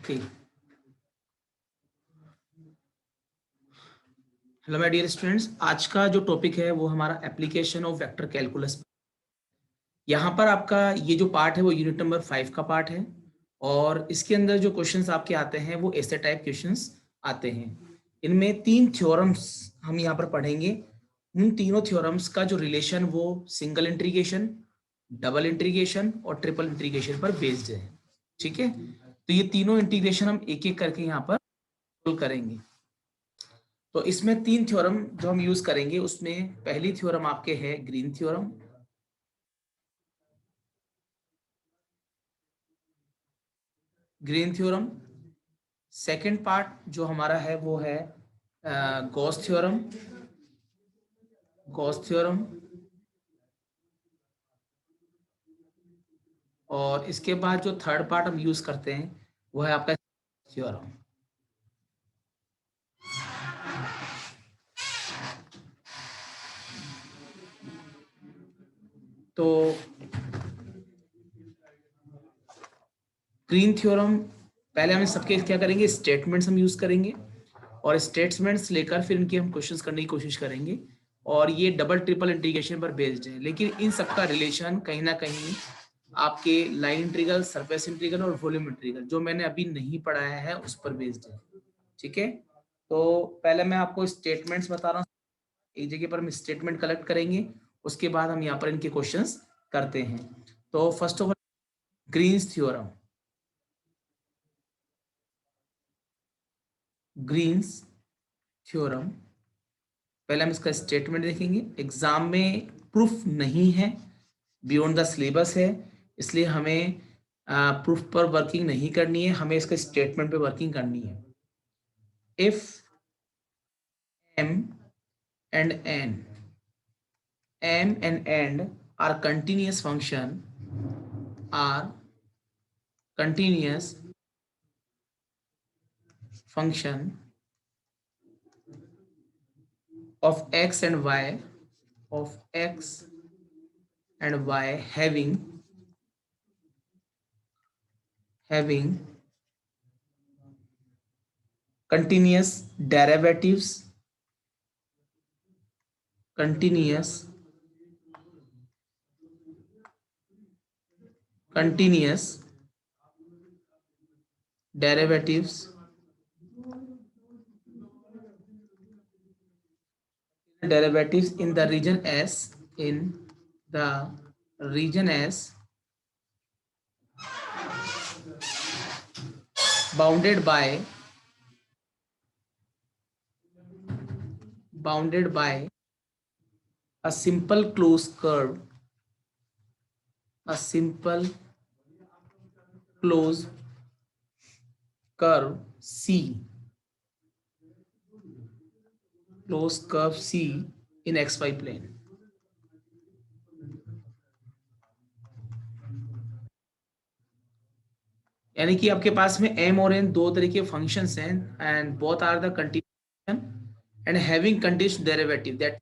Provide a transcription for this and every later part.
ठीक। Hello my dear students, आज का जो टॉपिक है वो हमारा एप्लीकेशन ऑफ वेक्टर कैलकुलस। यहाँ पर आपका ये जो पार्ट है वो यूनिट नंबर 5 का पार्ट है और इसके अंदर जो क्वेश्चंस आपके आते हैं वो ऐसे टाइप क्वेश्चंस आते हैं। इनमें 3 थ्योरम्स हम यहाँ पर पढ़ेंगे। उन तीनों थ्योरम्स का जो रिलेशन वो सिंगल इंटीग्रेशन, डबल इंटीग्रेशन और ट्रिपल इंटीग्रेशन पर बेस्ड है। ठीक है, तो ये तीनों इंटीग्रेशन हम एक एक करके यहाँ पर सोल्व करेंगे। तो इसमें 3 थ्योरम जो हम यूज करेंगे, उसमें पहली थ्योरम आपके है ग्रीन थ्योरम, सेकंड पार्ट जो हमारा है वो है गॉस थ्योरम, और इसके बाद जो थर्ड पार्ट हम यूज करते हैं वो है आपका थ्योरम। तो ग्रीन थ्योरम पहले हम सबके क्या करेंगे, स्टेटमेंट्स हम यूज करेंगे और स्टेटमेंट्स लेकर फिर इनके हम क्वेश्चंस करने की कोशिश करेंगे। और ये डबल ट्रिपल इंटीग्रेशन पर बेस्ड है, लेकिन इन सबका रिलेशन कहीं ना कहीं आपके लाइन इंटीग्रल, सरफेस इंटीग्रल और वॉल्यूम इंटीग्रल जो मैंने अभी नहीं पढ़ाया है उस पर बेस्ड है। ठीक है, तो पहले मैं आपको स्टेटमेंट्स बता रहा हूँ, एक जगह पर हम स्टेटमेंट कलेक्ट करेंगे, उसके बाद हम यहाँ पर इनके क्वेश्चंस करते हैं। तो first of all Green's theorem, पहले हम इसका स्टेटमेंट देखेंगे। एग्जाम में प्रूफ नहीं है, बियॉन्ड द सिलेबस है, इसलिए हमें प्रूफ पर वर्किंग नहीं करनी है, हमें इसका स्टेटमेंट पे वर्किंग करनी है। If m and n are continuous function, are continuous function of x and y, having continuous derivatives, continuous derivatives in the region S, bounded by a simple closed curve, C, in xy plane। यानी कि आपके पास में m और n दो तरह के functions हैं and both are the continuous and having continuous derivative. That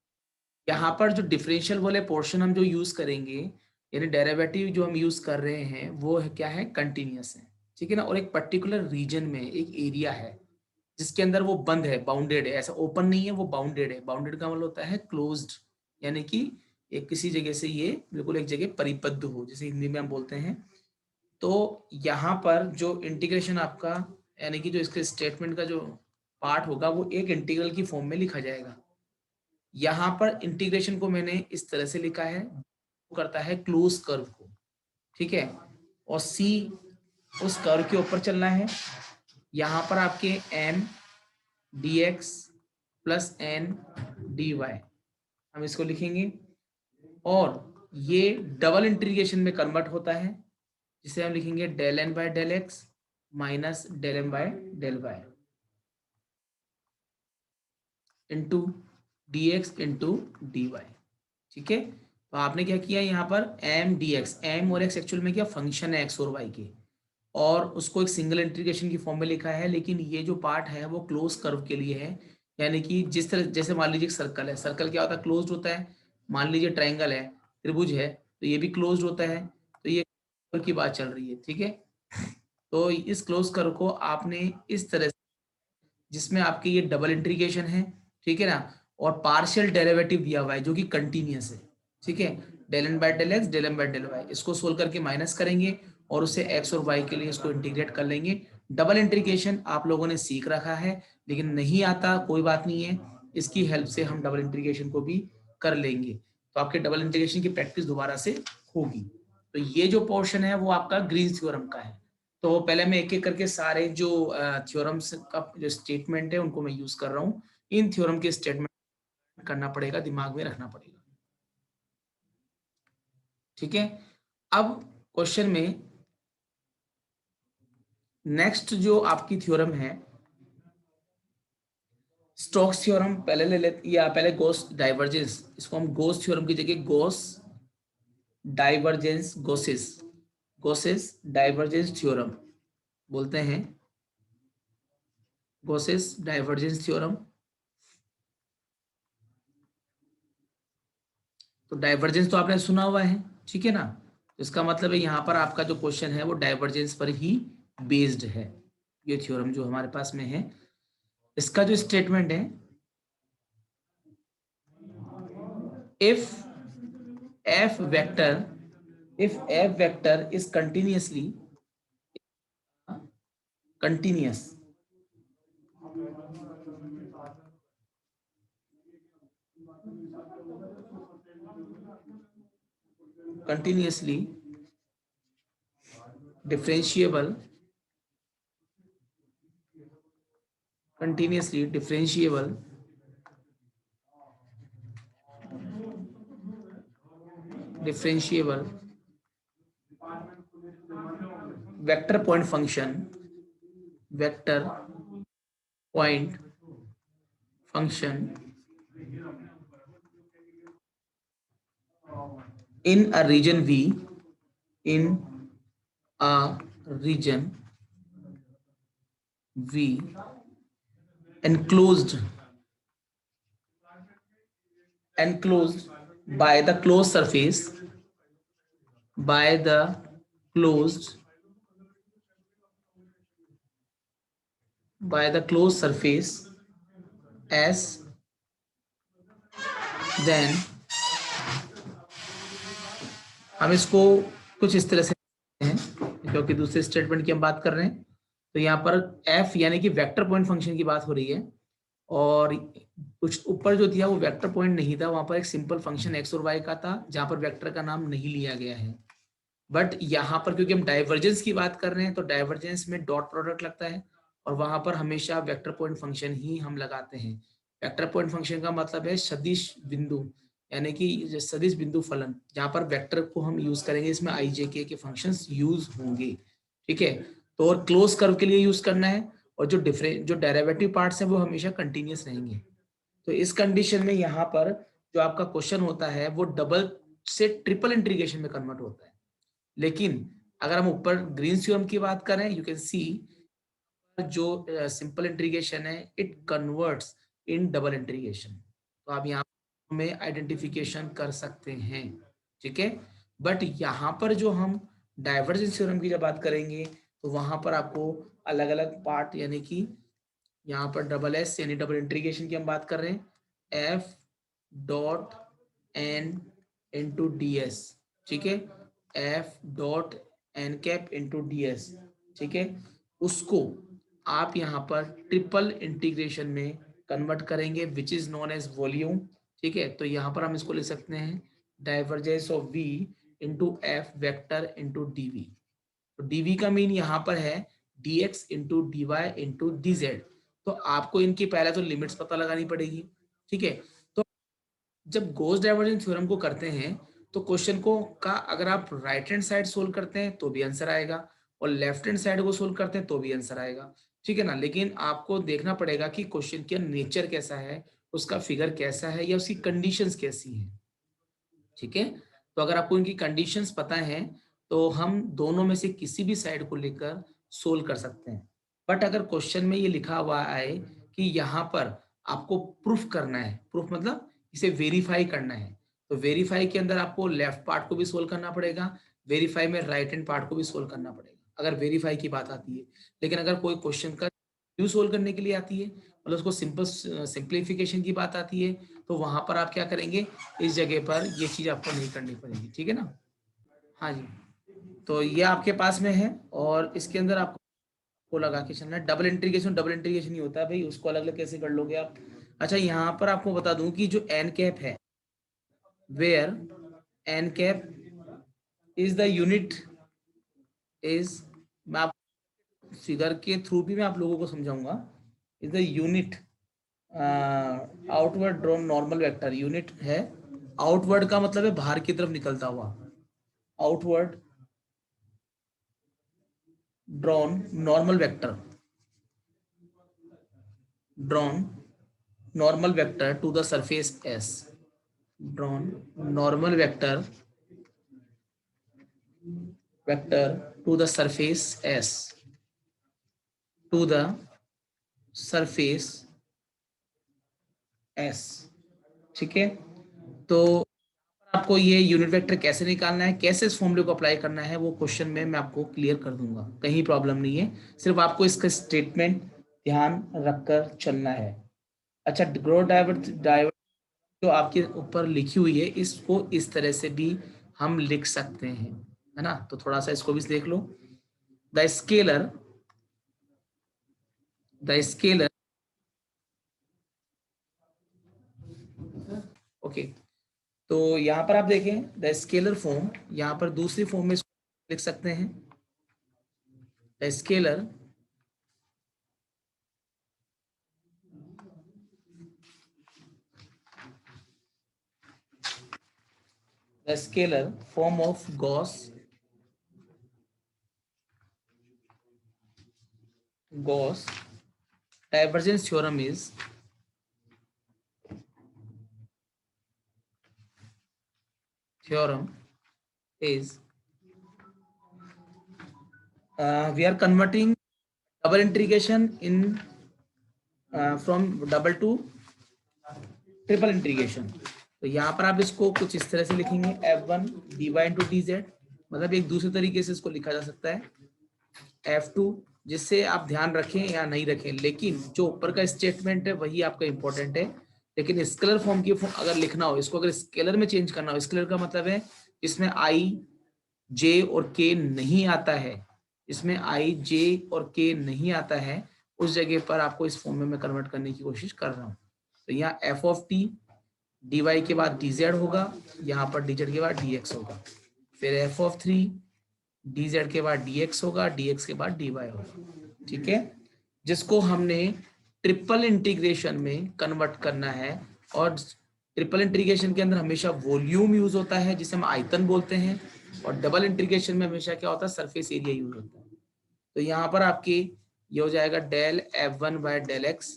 यहाँ पर जो डिफरेंशियल वाले पोर्शन हम जो यूज करेंगे, यानी डेरिवेटिव जो हम यूज कर रहे हैं वो है क्या है, कंटीन्यूअस है। ठीक है ना, और एक पर्टिकुलर रीजन में एक एरिया है जिसके अंदर वो बंद है, बाउंडेड है, ऐसा ओपन नहीं है, वो बाउंडेड है। बाउंडेड का मतलब होता है क्लोज्ड, यानी कि एक किसी जगह से ये बिल्कुल एक जगह परिबद्ध हो, जैसे हिंदी में हम बोलते हैं। तो यहाँ पर जो इंटीग्रेशन आपका, यानी कि जो इसके स्टेटमेंट का जो पार्ट होगा वो एक इंटीग्रल की फॉर्म में लिखा जाएगा। यहाँ पर इंटीग्रेशन को मैंने इस तरह से लिखा है, वो करता है क्लोज कर्व को। ठीक है, और सी उस कर्व के ऊपर चलना है। यहाँ पर आपके m dx plus n dy हम इसको लिखेंगे, और ये डबल इंटीग्रेशन में कन्वर्ट होता है, जिसे हम लिखेंगे del n by del x minus del m by del y into d x into d y. ठीक है, तो आपने क्या किया यहाँ पर m dx, m और x एक्चुअल में क्या फंक्शन है x और y के, और उसको एक सिंगल इंटीग्रेशन की फॉर्म में लिखा है। लेकिन ये जो पार्ट है वो क्लोज कर्व के लिए है, यानी कि जिस तरह, जैसे मान लीजिए सर्कल है, सर्कल क्या होता है, क्लोज होता है। मान लीजिए ट्राइंगल है, त्रिभुज है, तो ये भी क्लोज होता है। तो ये की बात चल रही है। ठीक है, तो इस क्लोज कर्व को आपने इस तरह से, जिसमें आपके ये डबल इंटीग्रेशन है, ठीक है ना, और पार्शियल डेरिवेटिव दिया हुआ है जो कि कंटिन्यूअस है, ठीक है, del n by del x del n by del y, इसको सोल्व करके माइनस करेंगे और उसे एक्स और वाई के लिए इसको इंटीग्रेट कर लेंगे। डबल इंटीग्रेशन आप लोगों ने सीख रखा है, लेकिन नहीं आता कोई बात नहीं है, इसकी हेल्प से हम डबल इंटीग्रेशन को भी कर लेंगे, तो आपके डबल इंटीग्रेशन की प्रैक्टिस दोबारा से होगी। तो ये जो पोर्शन है वो आपका ग्रीन्स थ्योरम का है। तो पहले मैं एक एक करके सारे जो थ्योरम्स का जो स्टेटमेंट है उनको मैं यूज कर रहा हूँ। इन थ्योरम के स्टेटमेंट करना पड़ेगा, दिमाग में रखना पड़ेगा, ठीक है। अब क्वेश्चन में नेक्स्ट जो आपकी थ्योरम है स्टोक्स थ्योरम पहले ले लेते, या पहले गॉस डाइवर्जेंस, इसको हम गॉस थ्योरम की जगह Gauss divergence Gauss's divergence theorem बोलते हैं, गॉसेस डाइवर्जेंस थ्योरम। तो डाइवर्जेंस तो आपने सुना हुआ है, ठीक है ना, तो इसका मतलब है यहाँ पर आपका जो क्वेश्चन है वो डाइवर्जेंस पर ही बेस्ड है। ये थ्योरम जो हमारे पास में है, इसका जो स्टेटमेंट है, if F vector is continuous continuously differentiable vector point function in a region V, enclosed by the closed surface S, then हम इसको कुछ इस तरह से हैं, क्योंकि दूसरे स्टेटमेंट की हम बात कर रहे हैं, तो यहाँ पर f यानी कि वेक्टर पॉइंट फंक्शन की बात हो रही है, और कुछ ऊपर जो दिया वो वेक्टर पॉइंट नहीं था, वहां पर एक सिंपल फंक्शन x और y का था जहां पर वेक्टर का नाम नहीं लिया गया है। बट यहाँ पर क्योंकि हम डाइवर्जेंस की बात कर रहे हैं, तो डाइवर्जेंस में डॉट प्रोडक्ट लगता है, और वहां पर हमेशा वेक्टर पॉइंट फंक्शन ही हम लगाते हैं। वेक्टर पॉइंट फंक्शन का मतलब है सदिश बिंदु, यानी कि सदिश बिंदु फलन, जहां पर वेक्टर को हम यूज करेंगे, इसमें आई जे के फंक्शंस यूज होंगे, ठीक है। तो और क्लोज कर्व के लिए यूज करना है, और जो डेरिवेटिव पार्ट्स हैं वो हमेशा कंटिन्यूअस रहेंगे। तो इस कंडीशन में यहाँ पर जो आपका क्वेश्चन होता है वो डबल से ट्रिपल इंटीग्रेशन में कन्वर्ट होता है। लेकिन अगर हम ऊपर ग्रीन थ्योरम की बात करें, यू कैन सी जो सिंपल इंटीग्रेशन है it converts in double integration, तो आप यहाँ में आइडेंटिफिकेशन कर सकते हैं, ठीक है। बट यहाँ पर जो हम डाइवर्जेंस थ्योरम की जब बात करेंगे, तो वहां पर आपको अलग अलग पार्ट, यानी कि यहाँ पर डबल एस यानी डबल इंटीग्रेशन की हम बात कर रहे हैं, f dot n into d s, ठीक है, f dot n cap into d s, ठीक है, उसको आप यहाँ पर ट्रिपल इंटीग्रेशन में कन्वर्ट करेंगे which is known as volume, ठीक है। तो यहाँ पर हम इसको ले सकते हैं divergence of v into f vector into dv. तो डीवी का मीन यहाँ पर है dx into d y into d z. तो आपको इनकी पहले तो लिमिट्स पता लगानी पड़ेगी, ठीक है। तो जब गॉस डाइवर्जेंस थ्योरम को करते हैं, तो क्वेश्चन को का अगर आप राइट हैंड साइड सोल्व करते हैं तो भी आंसर आएगा, और लेफ्ट हैंड साइड को सोल्व करते हैं तो भी आंसर आएगा, ठीक है ना। लेकिन आपको देखना पड़ेगा कि क्वेश्चन का नेचर कैसा है, उसका फिगर कैसा है, या उसकी कंडीशंस कैसी हैं, ठीक है। तो अगर आपको इनकी कंडीशंस पता है तो हम दोनों में से किसी भी साइड को लेकर सोल्व कर सकते हैं। बट अगर क्वेश्चन में ये लिखा हुआ है कि यहाँ पर आपको प्रूफ करना है, प्रूफ मतलब इसे वेरीफाई करना है, तो वेरीफाई के अंदर आपको लेफ्ट पार्ट को भी सोल्व करना पड़ेगा, वेरीफाई में राइट हैंड पार्ट को भी सोल्व करना पड़ेगा, अगर वेरीफाई की बात आती है। लेकिन अगर कोई क्वेश्चन का क्यू सोल्व करने के लिए आती है, मतलब उसको सिंप्लीफिकेशन की बात आती है, तो वहां पर आप क्या करेंगे, इस जगह पर ये चीज आपको नहीं करनी पड़ेगी, ठीक है ना। हाँ जी, तो ये आपके पास में है और इसके अंदर आपको को लगा के चलना है। डबल इंटीग्रेशन ही होता है भाई, उसको अलग अलग कैसे कर लोगे आप। अच्छा, यहाँ पर आपको बता दूं कि जो एन कैप है, where n cap is the unit is, मैं आप फिगर के थ्रू भी मैं आप लोगों को समझाऊंगा, is the unit outward drawn normal vector. Unit है, आउटवर्ड का मतलब है बाहर की तरफ निकलता हुआ, outward drawn normal vector, drawn normal vector to the surface s, drawn normal vector to the surface S, to the surface S, ठीक है। तो आपको ये यूनिट वेक्टर कैसे निकालना है, कैसे इस फॉर्मूले को अप्लाई करना है, वो क्वेश्चन में मैं आपको क्लियर कर दूंगा, कहीं प्रॉब्लम नहीं है, सिर्फ आपको इसका स्टेटमेंट ध्यान रखकर चलना है। अच्छा, ग्रोथ डाइवर्ट जो आपके ऊपर लिखी हुई है, इसको इस तरह से भी हम लिख सकते हैं, है ना। तो थोड़ा सा इसको भी देख लो। द स्केलर ओके, तो यहाँ पर आप देखें द स्केलर फॉर्म, यहाँ पर दूसरी फॉर्म में लिख सकते हैं the scalar form of Gauss divergence theorem is we are converting double integration in from double to triple integration. तो यहाँ पर आप इसको कुछ इस तरह से लिखेंगे f1 dy into dz, मतलब एक दूसरे तरीके से इसको लिखा जा सकता है f2, जिससे आप ध्यान रखें या नहीं रखें, लेकिन जो ऊपर का स्टेटमेंट है वही आपका इंपॉर्टेंट है। लेकिन स्केलर फॉर्म की अगर लिखना हो, इसको अगर स्केलर में चेंज करना हो, स्केलर का मतलब है इसमें i j और k नहीं आता है, इसमें i j और k नहीं आता है, उस जगह पर आपको इस फॉर्म में मैं कन्वर्ट करने की कोशिश कर रहा हूँ। तो यहाँ f of t d y के बाद डी जेड होगा, यहाँ पर डी जेड के बाद डी एक्स होगा, फिर F of three D Z के बाद डी एक्स होगा, डी एक्स के बाद डी वाई होगा, ठीक है, जिसको हमने ट्रिपल इंटीग्रेशन में कन्वर्ट करना है। और ट्रिपल इंटीग्रेशन के अंदर हमेशा वॉल्यूम यूज होता है, जिसे हम आयतन बोलते हैं, और डबल इंटीग्रेशन में हमेशा क्या होता है, सरफेस एरिया यूज होता है। तो यहाँ पर आपकी ये हो जाएगा del f one by del x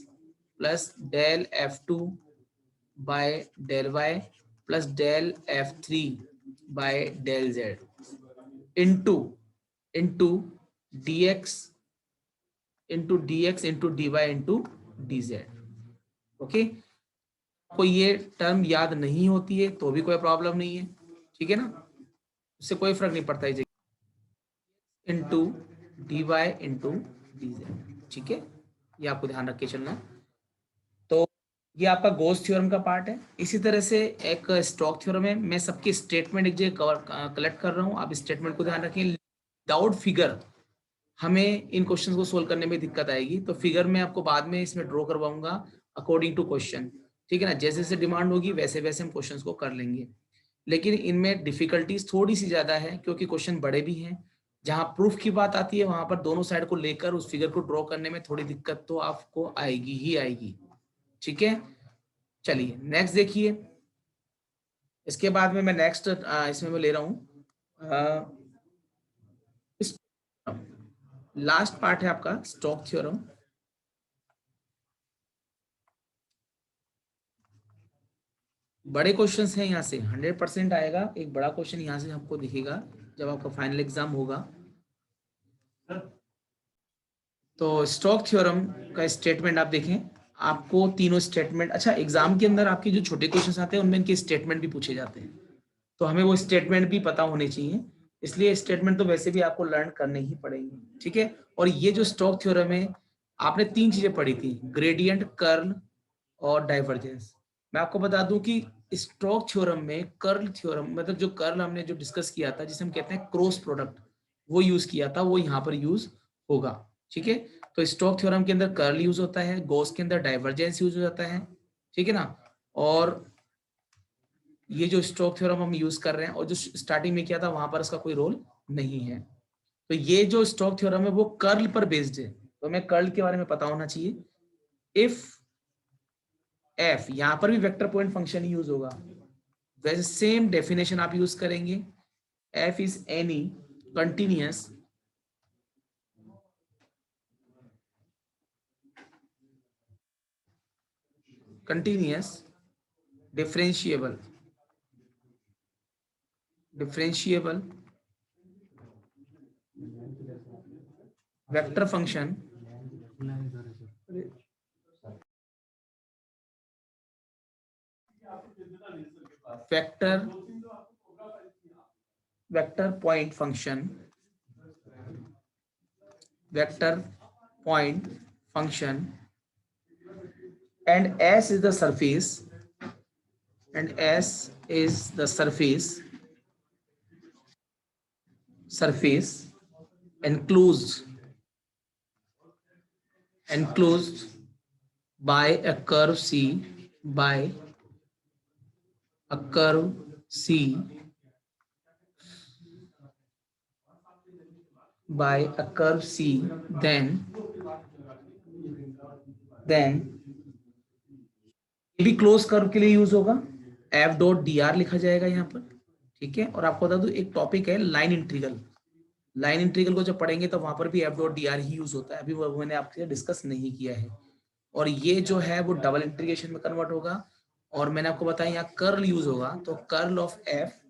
plus del f two by del y plus del f three by del z into into d x into d y into d z. Okay, कोई ये term याद नहीं होती है तो भी कोई problem नहीं है, ठीक है ना, उससे कोई फर्क नहीं पड़ता है, into d y into d z, ठीक है, ये आपको ध्यान रख के चलना है। तो ये आपका गॉस थ्योरम का पार्ट है। इसी तरह से एक स्टोक्स थ्योरम है, मैं सबके स्टेटमेंट एक जगह कलेक्ट कर रहा हूँ, आप स्टेटमेंट को ध्यान रखें। विदाउट फिगर हमें इन क्वेश्चन को सोल्व करने में दिक्कत आएगी, तो फिगर में आपको बाद में इसमें ड्रॉ करवाऊंगा अकॉर्डिंग टू क्वेश्चन, ठीक है ना, जैसे जैसे डिमांड होगी वैसे वैसे हम क्वेश्चन को कर लेंगे। लेकिन इनमें डिफिकल्टीज थोड़ी सी ज्यादा है क्योंकि क्वेश्चन बड़े भी हैं। जहां प्रूफ की बात आती है वहां पर दोनों साइड को लेकर उस फिगर को ड्रॉ करने में थोड़ी दिक्कत तो आपको आएगी ही आएगी, ठीक है। चलिए नेक्स्ट देखिए, इसके बाद में मैं नेक्स्ट इसमें मैं ले रहा हूं लास्ट पार्ट है आपका स्टोक्स थ्योरम। बड़े क्वेश्चंस हैं, यहाँ से 100% आएगा, एक बड़ा क्वेश्चन यहाँ से आपको दिखेगा जब आपका फाइनल एग्जाम होगा। तो स्टोक्स थ्योरम का स्टेटमेंट आप देखें, आपको तीनों स्टेटमेंट, अच्छा एग्जाम के अंदर आपके जो छोटे क्वेश्चंस आते हैं उनमें इनके स्टेटमेंट भी पूछे जाते हैं, तो हमें वो स्टेटमेंट भी पता होने चाहिए। इसलिए स्टेटमेंट तो वैसे भी आपको लर्न करने ही पड़ेगी, ठीक है। और ये जो स्टोक्स थ्योरम है, आपने 3 चीजें पढ़ी थी, ग्रेडियंट, कर्ल और डाइवर्जेंस। मैं आपको बता दूं कि स्टोक्स थ्योरम में कर्ल थ्योरम, मतलब जो कर्ल हमने जो डिस्कस किया था, जिसे हम कहते हैं क्रॉस प्रोडक्ट, वो यूज किया था, वो यहाँ पर यूज होगा, ठीक है। तो स्टोक्स थ्योरम के अंदर कर्ल यूज होता है, गॉस के अंदर डाइवर्जेंस यूज हो जाता है, ठीक है ना। और ये जो स्टोक्स थ्योरम हम यूज कर रहे हैं और जो स्टार्टिंग में किया था, वहां पर इसका कोई रोल नहीं है। तो ये जो स्टोक्स थ्योरम है वो कर्ल पर बेस्ड है, तो हमें कर्ल के बारे में पता होना चाहिए। इफ एफ, यहां पर भी वेक्टर पॉइंट फंक्शन ही यूज होगा, वैसे सेम डेफिनेशन आप यूज करेंगे। F is any continuous continuous differentiable vector function vector point function and S is the surface, surface enclosed by a curve C, then ये भी close curve के लिए use होगा, F dot D R लिखा जाएगा यहाँ पर, ठीक है। और आपको बता दूं एक टॉपिक है लाइन इंटीग्रल, लाइन इंटीग्रल को जब पढ़ेंगे तो वहां पर भी एफ डॉट डी आर ही यूज होता है, अभी वो मैंने आपसे डिस्कस नहीं किया है। और ये जो है वो डबल इंटीग्रेशन में कन्वर्ट होगा, और मैंने आपको बताया यहाँ कर्ल यूज होगा, तो curl of f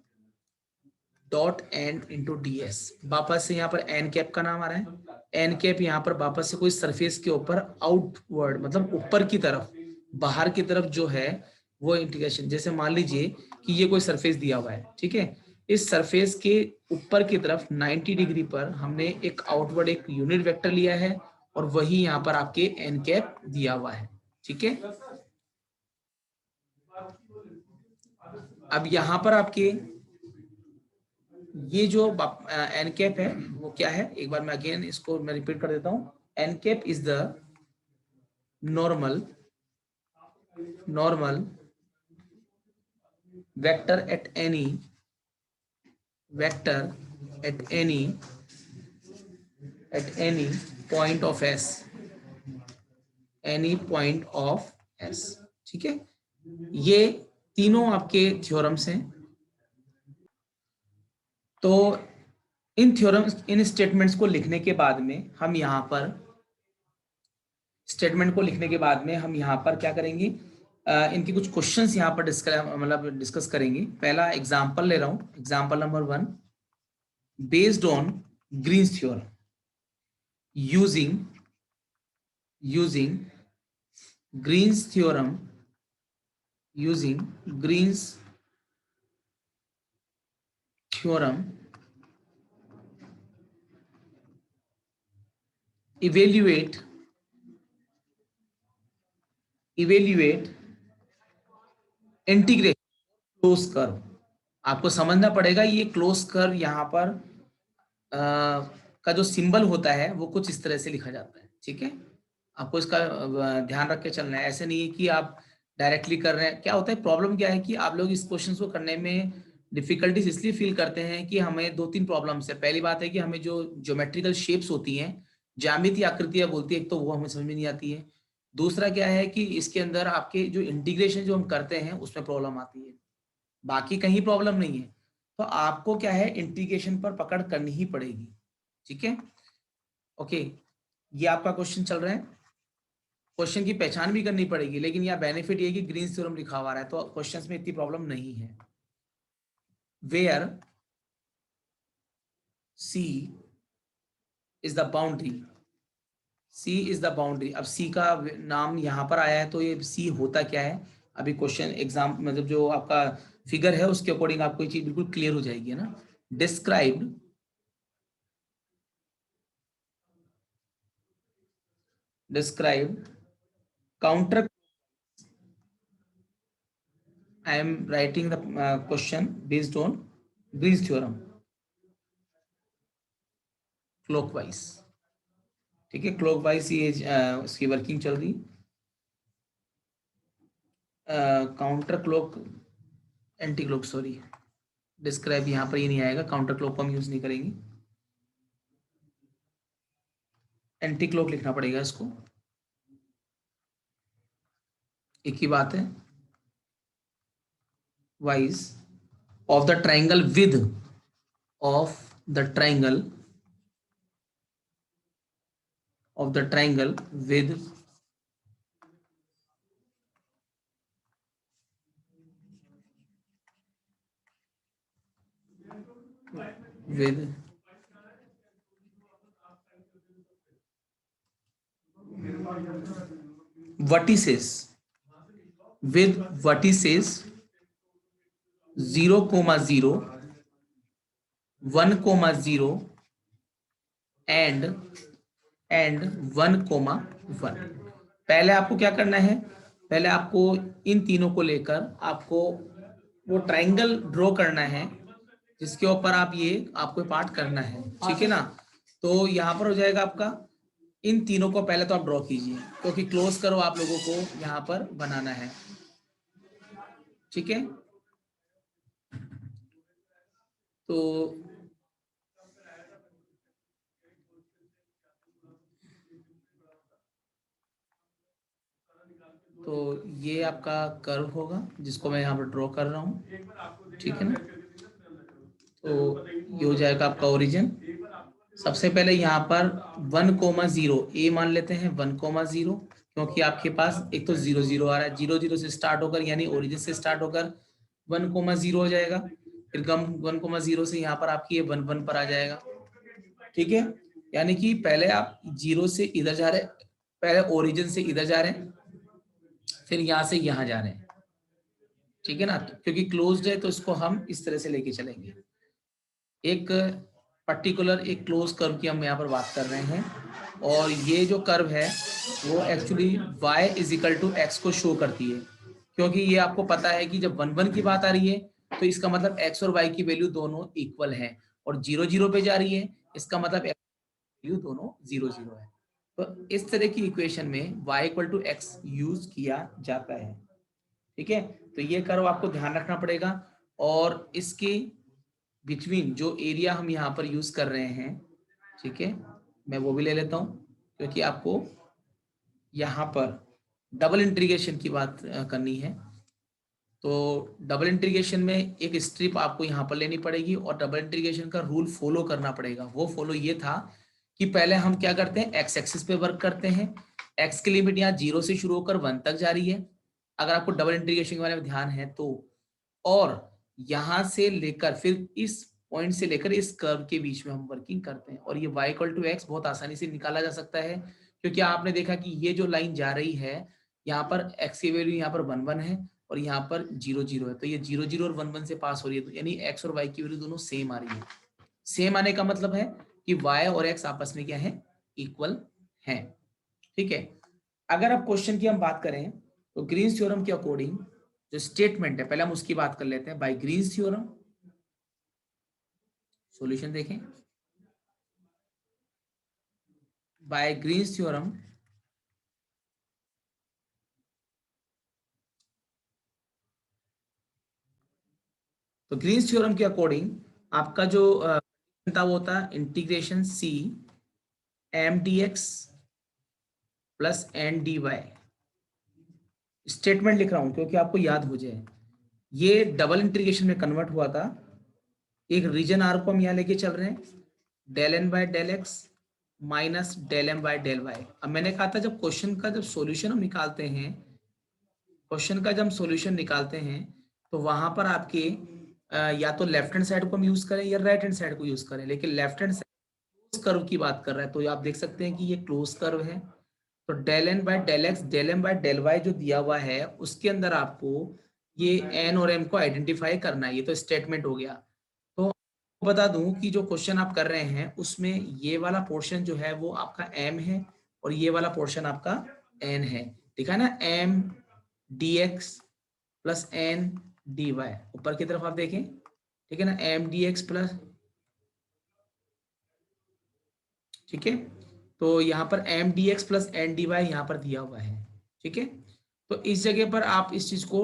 dot n into d s, वापस से यहाँ पर एन कैप का नाम आ रहा है, एन कैप यहाँ पर वापस से कोई सरफेस के ऊपर आउटवर्ड, मतलब ऊपर की तरफ, बाहर की तरफ जो है वो इंटीग्रेशन। जैसे मान लीजिए कि ये कोई सरफेस दिया हुआ है, ठीक है, इस सरफेस के ऊपर की तरफ 90 डिग्री पर हमने एक आउटवर्ड एक यूनिट वेक्टर लिया है, और वही यहाँ पर आपके एन कैप दिया हुआ है, ठीक है। अब यहाँ पर आपके ये जो एन कैप है वो क्या है, एक बार मैं अगेन इसको मैं रिपीट कर देता हूं। N cap is the normal vector at any point of S, ठीक है। ये तीनों आपके थ्योरम्स हैं। तो इन थ्योरम्स, इन स्टेटमेंट्स को लिखने के बाद में हम यहाँ पर क्या करेंगे, इनके कुछ क्वेश्चंस यहाँ पर डिस्कस करेंगे। पहला एग्जांपल ले रहा हूँ, example number 1, based on Green's theorem, using Green's theorem, evaluate integration close curve. आपको समझना पड़ेगा ये क्लोज कर्व यहाँ पर का जो सिंबल होता है वो कुछ इस तरह से लिखा जाता है, ठीक है। आपको इसका ध्यान रख के चलना है, ऐसे नहीं है कि आप डायरेक्टली कर रहे हैं। क्या होता है, प्रॉब्लम क्या है कि आप लोग इस क्वेश्चन को करने में डिफिकल्टीज इसलिए फील करते हैं कि हमें 2-3 प्रॉब्लम्स है। पहली बात है कि हमें जो ज्योमेट्रिकल शेप्स होती हैं, ज्यामितीय आकृतियां बोलती है, एक तो वो हमें समझ में नहीं आती है। दूसरा क्या है कि इसके अंदर आपके जो इंटीग्रेशन जो हम करते हैं उसमें प्रॉब्लम आती है, बाकी कहीं प्रॉब्लम नहीं है। तो आपको क्या है, इंटीग्रेशन पर पकड़ करनी ही पड़ेगी, ठीक है। ओके, ये आपका क्वेश्चन चल रहा है, क्वेश्चन की पहचान भी करनी पड़ेगी, लेकिन यह बेनिफिट ये कि ग्रीन्स थ्योरम लिखा हुआ है तो क्वेश्चंस में इतनी प्रॉब्लम नहीं है। Where C is the boundary, अब सी का नाम यहां पर आया है तो ये सी होता क्या है, अभी क्वेश्चन एग्जाम मतलब जो आपका फिगर है उसके अकॉर्डिंग आपको ये चीज बिल्कुल क्लियर हो जाएगी, है ना। Described describe counter. I am writing the question based on Green's theorem clockwise. ठीक है, क्लॉकवाइज ये उसकी वर्किंग चल रही। Counter clock, anti clock, sorry, describe यहाँ पर ये नहीं आएगा, काउंटर क्लॉक को हम यूज नहीं करेंगे, एंटी क्लॉक लिखना पड़ेगा इसको, एक ही बात है। Wise of the triangle with of the triangle of the triangle with vertices, with vertices 0, 0, 1, 0 and 1, 1। पहले आपको क्या करना है, पहले आपको इन तीनों को लेकर आपको वो ट्राइंगल ड्रॉ करना है जिसके ऊपर आप ये आपको पार्ट करना है, ठीक है ना। तो यहाँ पर हो जाएगा आपका, इन तीनों को पहले तो आप ड्रॉ कीजिए क्योंकि क्लोज करो आप लोगों को यहाँ पर बनाना है, ठीक है। तो ये आपका कर्व होगा जिसको मैं यहाँ पर ड्रॉ कर रहा हूँ, ठीक है ना। तो ये हो जाएगा आपका ओरिजिन। सबसे पहले यहाँ पर 1, 0 ए मान लेते हैं, 1, 0, क्योंकि आपके पास एक तो 0, 0 आ रहा है, 0, 0 से स्टार्ट होकर यानी ओरिजिन से स्टार्ट होकर 1, 0 हो जाएगा, फिर 1, 0 से यहाँ पर आपकी ये 1, 1 पर आ जाएगा, ठीक है। यानी कि पहले आप 0 से इधर जा रहे, पहले ओरिजिन से इधर जा रहे हैं, फिर यहाँ से यहाँ जा रहे हैं, ठीक है ना। क्योंकि क्लोज्ड है तो इसको हम इस तरह से लेके चलेंगे। एक पर्टिकुलर एक क्लोज कर्व की हम यहाँ पर बात कर रहे हैं, और ये जो कर्व है वो एक्चुअली y = x को शो करती है, क्योंकि ये आपको पता है कि जब 1, 1 की बात आ रही है तो इसका मतलब x और y की वैल्यू दोनों इक्वल है, और 0, 0 पे जा रही है इसका मतलब x की वैल्यू दोनों 0, 0 है। तो इस तरह की इक्वेशन में y = x यूज किया जाता है, ठीक है। तो ये कर्व आपको ध्यान रखना पड़ेगा, और इसके बिटवीन जो एरिया हम यहाँ पर यूज कर रहे हैं, ठीक है, मैं वो भी ले लेता हूँ क्योंकि आपको यहाँ पर डबल इंटीग्रेशन की बात करनी है। तो डबल इंटीग्रेशन में एक स्ट्रिप आपको यहाँ पर लेनी पड़ेगी और डबल इंटीग्रेशन का रूल फॉलो करना पड़ेगा। वो फॉलो ये था कि पहले हम क्या करते हैं, एक्स एक्सिस पे वर्क करते हैं, एक्स की लिमिट यहाँ 0 से शुरू होकर 1 तक जा रही है, अगर आपको डबल इंटीग्रेशन के बारे में ध्यान है तो, और यहाँ से लेकर फिर इस पॉइंट से लेकर इस कर्व के बीच में हम वर्किंग करते हैं, और ये y = x बहुत आसानी से निकाला जा सकता है, क्योंकि आपने देखा कि ये जो लाइन जा रही है यहाँ पर x की वैल्यू यहाँ पर 1, 1 है और यहाँ पर 0, 0 है, तो ये 0, 0 और 1, 1 से पास हो रही है, तो यानी x और y की वैल्यू दोनों सेम आ रही है। सेम आने का मतलब है कि y और x आपस में क्या है, इक्वल है, ठीक है। अगर आप क्वेश्चन की हम बात करें तो ग्रीन्स थ्योरम के अकॉर्डिंग जो स्टेटमेंट है, पहले हम उसकी बात कर लेते हैं। बाय ग्रीन्स थ्योरम, सॉल्यूशन देखें, बाय ग्रीन्स थ्योरम तो ग्रीन्स थ्योरम के अकॉर्डिंग आपका जो था वो था integration c m dx plus n dy। Statement लिख रहा हूं क्योंकि आपको याद हो जाए, ये डबल इंटीग्रेशन में कन्वर्ट हुआ था, एक रीजन आर को हम यहाँ लेके चल रहे हैं, del n by del x minus del m by del y। अब मैंने कहा था जब क्वेश्चन का जब सॉल्यूशन हम निकालते हैं, क्वेश्चन का जब हम सॉल्यूशन निकालते हैं तो वहां पर आपके या तो लेफ्ट हैंड साइड को हम यूज करें या राइट हैंड साइड को यूज करें, लेकिन लेफ्ट हैंड साइड कर्व की बात कर रहा है तो आप देख सकते हैं कि ये क्लोज कर्व है, तो del n by del x del m by del y जो दिया हुआ है उसके अंदर आपको ये n और m को आइडेंटिफाई करना है, ये तो स्टेटमेंट हो गया। तो बता दूं कि जो क्वेश्चन आप कर रहे हैं उसमें ये वाला पोर्शन जो है वो आपका m है और ये वाला पोर्शन आपका n है, दिखा ना, m dx plus n dy, ऊपर की तरफ आप देखें, ठीक है ना, m dx प्लस, ठीक है, तो यहाँ पर m dx plus n dy यहाँ पर दिया हुआ है, ठीक है। तो इस जगह पर आप इस चीज को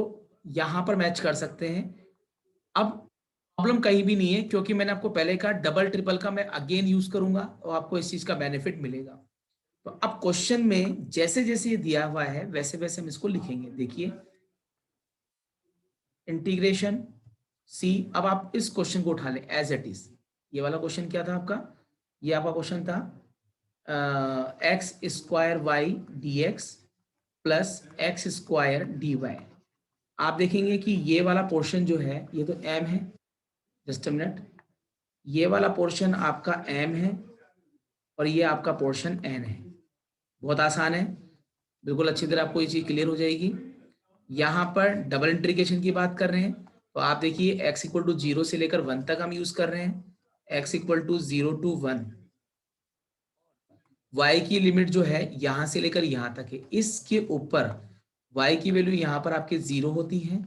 यहाँ पर मैच कर सकते हैं। अब प्रॉब्लम कहीं भी नहीं है, क्योंकि मैंने आपको पहले कहा डबल ट्रिपल का मैं अगेन यूज करूंगा और आपको इस चीज का बेनिफिट मिलेगा। तो अब क्वेश्चन में जैसे जैसे ये दिया हुआ है वैसे वैसे हम इसको लिखेंगे। देखिए, इंटीग्रेशन सी, अब आप इस क्वेश्चन को उठा लें एज इट इज। ये वाला क्वेश्चन क्या था आपका, ये आपका क्वेश्चन था x square y d x plus x square d y. आप देखेंगे कि ये वाला पोर्शन जो है ये तो m है, जस्ट अ मिनट, ये वाला पोर्शन आपका m है और ये आपका पोर्शन n है। बहुत आसान है, बिल्कुल अच्छी तरह आपको ये चीज क्लियर हो जाएगी। यहाँ पर डबल इंटीग्रेशन की बात कर रहे हैं, तो आप देखिए x इक्वल टू 0 से लेकर 1 तक हम यूज कर रहे हैं, x equal to 0 to 1, y की लिमिट जो है यहां से लेकर यहां तक है, इसके ऊपर y की वैल्यू यहाँ पर आपके 0 होती है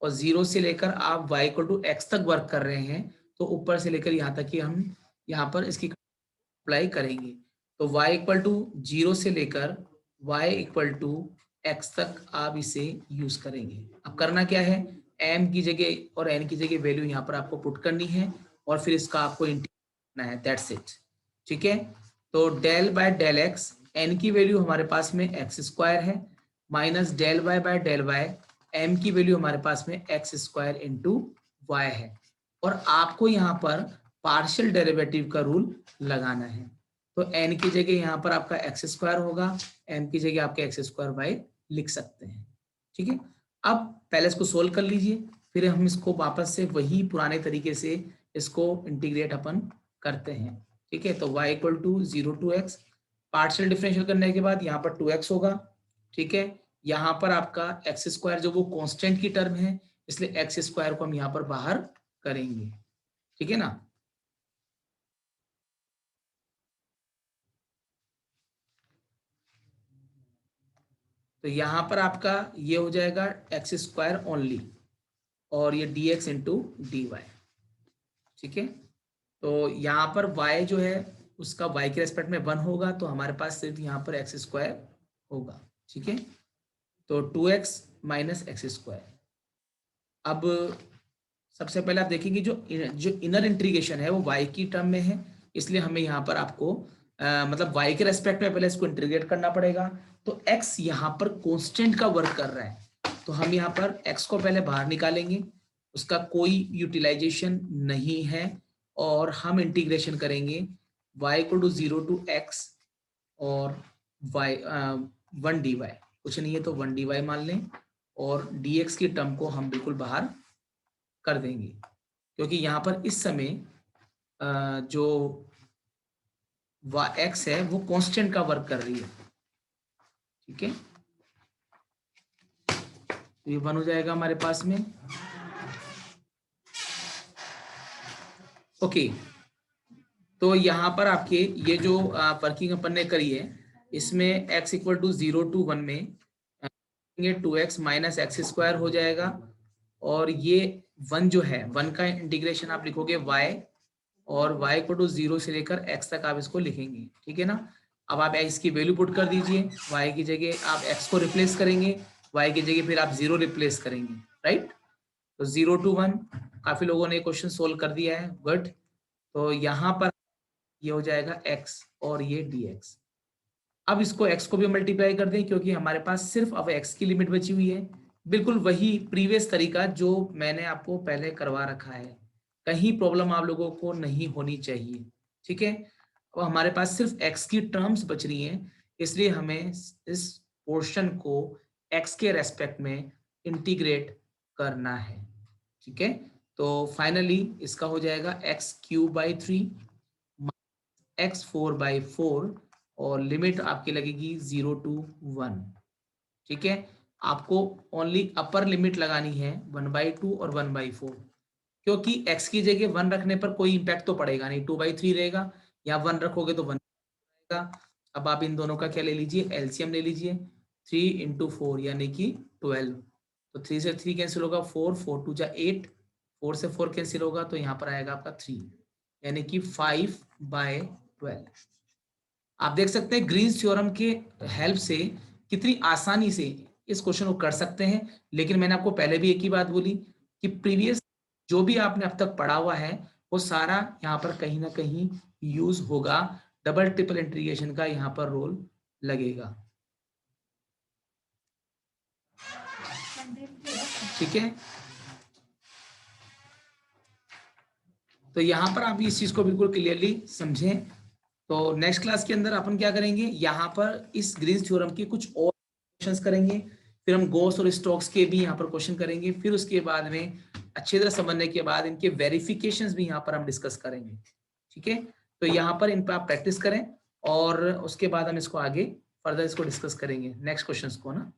और 0 से लेकर आप y इक्वल टू x तक वर्क कर रहे हैं, तो ऊपर से लेकर यहाँ तक ही हम यहाँ पर इसकी अप्लाई करेंगे। तो y इक्वल टू 0 से लेकर y इक्वल टू x तक आप इसे यूज करेंगे। अब करना क्या है, m की जगह और n की जगह वैल्यू यहाँ पर आपको पुट करनी है और फिर इसका आपको इंटीग्रेट करना है, दैट्स इट, ठीक है। तो del by del x, n की वैल्यू हमारे पास में एक्स स्क्वायर है, minus del y by del y, m की वैल्यू हमारे पास में एक्स स्क्वायर इंटू वाई है। और आपको यहाँ पर पार्शियल डेरिवेटिव का रूल लगाना है। तो एन की जगह यहाँ पर आपका एक्स स्क्वायर होगा, एम की जगह आपके एक्स स्क्वायर वाई लिख सकते हैं, ठीक है। अब पहले इसको सोल्व कर लीजिए, फिर हम इसको वापस से वही पुराने तरीके से इसको इंटीग्रेट अपन करते हैं, ठीक है। तो y equal to 0 to x, partial differential करने के बाद यहाँ पर 2x होगा, ठीक है। यहाँ पर आपका एक्स स्क्वायर जो वो कांस्टेंट की टर्म है, इसलिए एक्स स्क्वायर को हम यहाँ पर बाहर करेंगे, ठीक है ना। तो यहाँ पर आपका ये हो जाएगा एक्स स्क्वायर ओनली और ये d x into d y, ठीक है। तो यहाँ पर y जो है उसका y के रेस्पेक्ट में 1 होगा, तो हमारे पास सिर्फ यहाँ पर एक्स स्क्वायर होगा, ठीक है। तो 2x माइनस एक्स स्क्वायर। अब सबसे पहले आप देखेंगे जो इनर इंटीग्रेशन है वो y की टर्म में है, इसलिए हमें यहाँ पर आपको मतलब y के रेस्पेक्ट में पहले इसको इंटीग्रेट करना पड़ेगा। तो x यहाँ पर कांस्टेंट का वर्क कर रहा है, तो हम यहाँ पर x को पहले बाहर निकालेंगे, उसका कोई यूटिलाइजेशन नहीं है, और हम इंटीग्रेशन करेंगे y equal to 0 to x और y 1 dy, कुछ नहीं है तो 1 dy मान लें, और dx की टर्म को हम बिल्कुल बाहर कर देंगे, क्योंकि यहाँ पर इस समय जो x है वो कांस्टेंट का वर्क कर रही है, ठीक है। तो ये 1 हो जाएगा हमारे पास में, ओके। तो यहाँ पर आपके ये जो वर्किंग अपन ने करी है, इसमें x इक्वल टू 0 टू 1 में 2x माइनस एक्स स्क्वायर हो जाएगा, और ये 1 जो है 1 का इंटीग्रेशन आप लिखोगे y, और y इक्वल टू 0 से लेकर x तक आप इसको लिखेंगे, ठीक है ना। अब आप x की वैल्यू पुट कर दीजिए, y की जगह आप x को रिप्लेस करेंगे, y की जगह फिर आप 0 रिप्लेस करेंगे, राइट। तो 0 टू 1, काफी लोगों ने क्वेश्चन सोल्व कर दिया है, गुड। तो यहाँ पर ये हो जाएगा x और ये dx। अब इसको x को भी मल्टीप्लाई कर दें, क्योंकि हमारे पास सिर्फ अब x की लिमिट बची हुई है, बिल्कुल वही प्रीवियस तरीका जो मैंने आपको पहले करवा रखा है, कहीं प्रॉब्लम आप लोगों को नहीं होनी चाहिए, ठीक है। अब हमारे पास सिर्फ x की टर्म्स बच रही हैं, इसलिए हमें इस पोर्शन को x के रेस्पेक्ट में इंटीग्रेट करना है, ठीक है। तो फाइनली इसका हो जाएगा x³ 3 x4/4, और लिमिट आपकी लगेगी 0 टू 1, ठीक है। आपको ओनली अपर लिमिट लगानी है 1/2 और 1/4, क्योंकि x की जगह 1 रखने पर कोई इम्पैक्ट तो पड़ेगा नहीं, 2/3 रहेगा, या 1 रखोगे तो 1 रहेगा। अब आप इन दोनों का क्या ले लीजिए, एलसीएम ले लीजिए। 3 × 4 यानी कि 12। तो 3 से 3 कैंसिल होगा, 4, 4 2 जा 8, 4 से 4 कैंसिल होगा, तो यहाँ पर आएगा आपका 3, यानी कि 5/12। आप देख सकते हैं ग्रीन्स थ्योरम के हेल्प से कितनी आसानी से इस क्वेश्चन को कर सकते हैं। लेकिन मैंने आपको पहले भी एक ही बात बोली कि प्रीवियस जो भी आपने अब तक पढ़ा हुआ है वो सारा यहाँ पर कहीं ना कहीं यूज होगा, डबल ट्रिपल इंटीग्रेशन का यहाँ पर रोल लगेगा। ठीक है, तो यहाँ पर आप इस चीज को बिल्कुल क्लियरली समझें। तो नेक्स्ट क्लास के अंदर अपन क्या करेंगे, यहाँ पर इस ग्रीन्स थ्योरम के कुछ और क्वेश्चंस करेंगे, फिर हम गॉस और स्टोक्स के भी यहाँ पर क्वेश्चन करेंगे, फिर उसके बाद में अच्छी तरह समझने के बाद इनके वेरिफिकेशंस भी यहाँ पर हम डिस्कस करेंगे। ठीक है, तो यहाँ पर इन पर आप प्रैक्टिस करें और उसके बाद हम इसको आगे फर्दर इसको डिस्कस करेंगे नेक्स्ट क्वेश्चंस को ना।